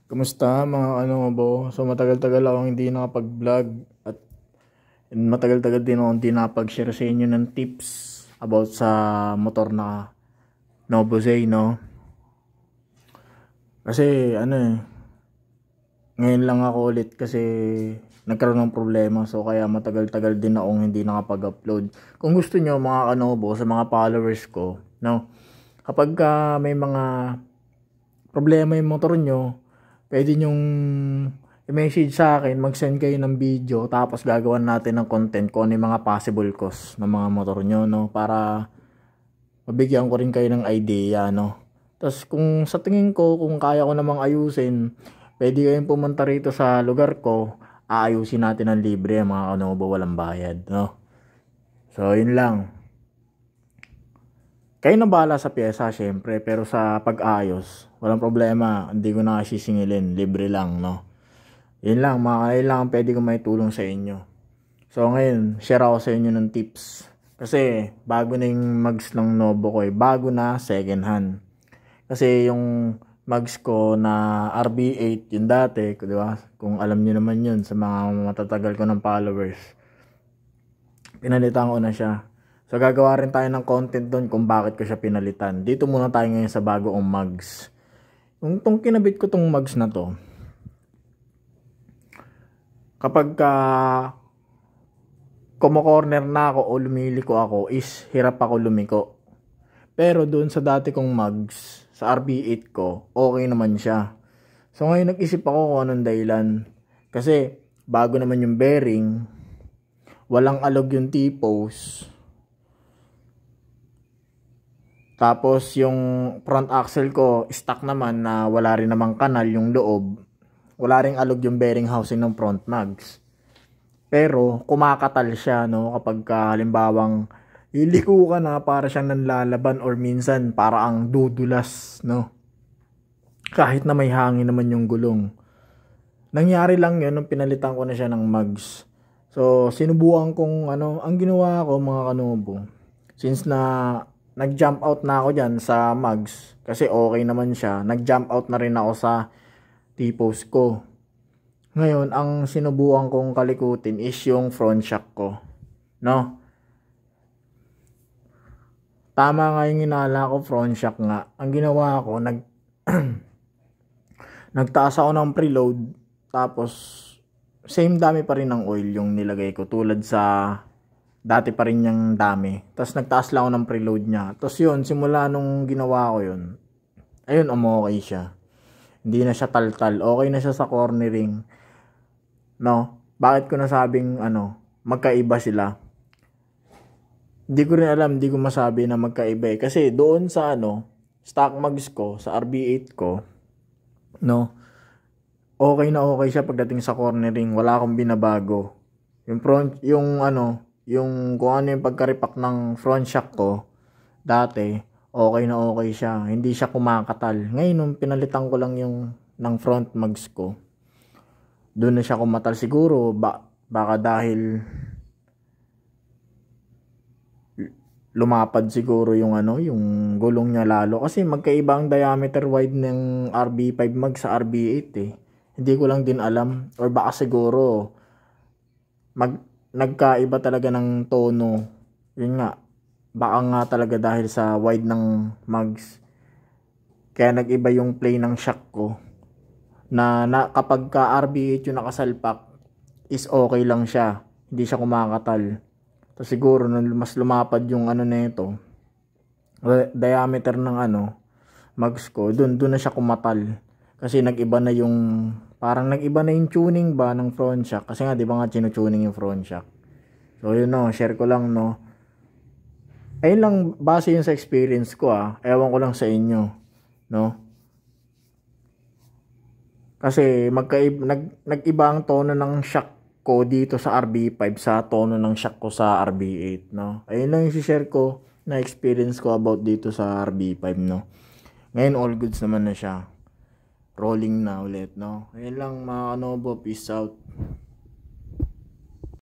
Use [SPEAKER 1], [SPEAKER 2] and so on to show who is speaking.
[SPEAKER 1] Kumusta mga bo? So matagal-tagal akong hindi nakapag-vlog at matagal-tagal din akong hindi nakapag-share sa inyo ng tips about sa motor na Novosay, no? Kasi ngayon lang ako ulit kasi nagkaroon ng problema, so kaya matagal-tagal din akong hindi nakapag-upload. Kung gusto nyo mga kanobo, sa mga followers ko, no? Kapag may mga problema yung motor nyo, pwede nyong i-message sa akin, mag-send kayo ng video, tapos gagawan natin ng content kung ano yung mga possible cause ng mga motor nyo, no? Para mabigyan ko rin kayo ng idea, no? Tapos kung sa tingin ko, kung kaya ko namang ayusin, pwede kayong pumunta rito sa lugar ko, aayusin natin ng libre, mga kanobo, walang bayad, no? So, yun lang. Kayo na bahala sa pyesa, syempre, pero sa pag-ayos, walang problema, hindi ko na sisingilin, libre lang, no? Yun lang, mga kailangan pwede ko may tulong sa inyo. So ngayon, share ako sa inyo ng tips. Kasi bago na yung mags ng Novo ko, bago na second hand. Kasi yung mags ko na RB8, yung dati, di ba? Kung alam niyo naman yun sa mga matatagal ko ng followers. Pinalitan ko na siya. So gagawa rin tayo ng content doon kung bakit ko siya pinalitan. Dito muna tayo ngayon sa bagong mugs. Yung kinabit ko tong mugs na to, kapag kumo-corner na ako o lumiliko ako, is hirap ako lumiko. Pero doon sa dati kong mugs, sa RB8 ko, okay naman siya. So ngayon nag-isip ako kung anong dahilan. Kasi bago naman yung bearing, walang alog yung T-post. Tapos yung front axle ko, stock naman na wala rin namang kanal yung loob. Wala ring alog yung bearing housing ng front mags. Pero kumakatal siya, no, kapag halimbawang iliko ka na para siyang nanlalaban or minsan para ang dudulas, no. Kahit na may hangin naman yung gulong. Nangyari lang yun nung pinalitan ko na siya ng mags. So sinubukan kong ang ginawa ko mga kanobo. Since na nag-jump out na ako dyan sa mugs, kasi okay naman siya, nag-jump out na rin ako sa T-post ko. Ngayon, ang sinubukan kong kalikutin is yung front shock ko, no? Tama nga yung inala ko, front shock nga. Ang ginawa ko, nagtaas ako ng preload, tapos same dami pa rin ng oil yung nilagay ko, tulad sa dati pa rin yung dami. Tapos nagtaas lang ako ng preload niya. Tapos yun, simula nung ginawa ko yun, ayun, okay siya. Hindi na siya taltal. Okay na siya sa cornering. No? Bakit ko nasabing magkaiba sila? Hindi ko rin alam, hindi ko masabi na magkaiba eh. Kasi doon sa stock mags ko, sa RB8 ko, no? Okay na okay siya pagdating sa cornering. Wala akong binabago. Yung front, yung kung ano yung pagkaripak ng front shock ko, dati, okay na okay siya. Hindi siya kumakatal. Ngayon, nung pinalitan ko lang yung ng front mags ko, doon na siya kumatal. Siguro, baka dahil lumapad siguro yung yung gulong niya lalo. Kasi magkaiba ang diameter wide ng RB5 mags sa RB8 eh. Hindi ko lang din alam. Or baka siguro, nagkaiba talaga ng tono. Yun nga, baka nga talaga dahil sa wide ng mags, kaya nag-iba yung play ng shock ko, na kapag ka RB8 yung nakasalpak, is okay lang siya, hindi siya kumakatal. So siguro nung mas lumapad yung nito, diameter ng mags ko, dun na siya kumatal. Kasi nag-iba na yung, parang nag-iba na yung tuning ba ng front shock. Kasi nga, di ba nga, chino-tuning yung front shock. So, yun share ko lang, no. Ayun lang, base yun sa experience ko, Ewan ko lang sa inyo, no. Kasi, nag-iba ang tono ng shock ko dito sa RB5 sa tono ng shock ko sa RB8, no. Ayun lang yung share ko na experience ko about dito sa RB5, no. Ngayon, all goods naman na siya. Rolling na ulit, no? Ayun lang mga kanobo, peace out.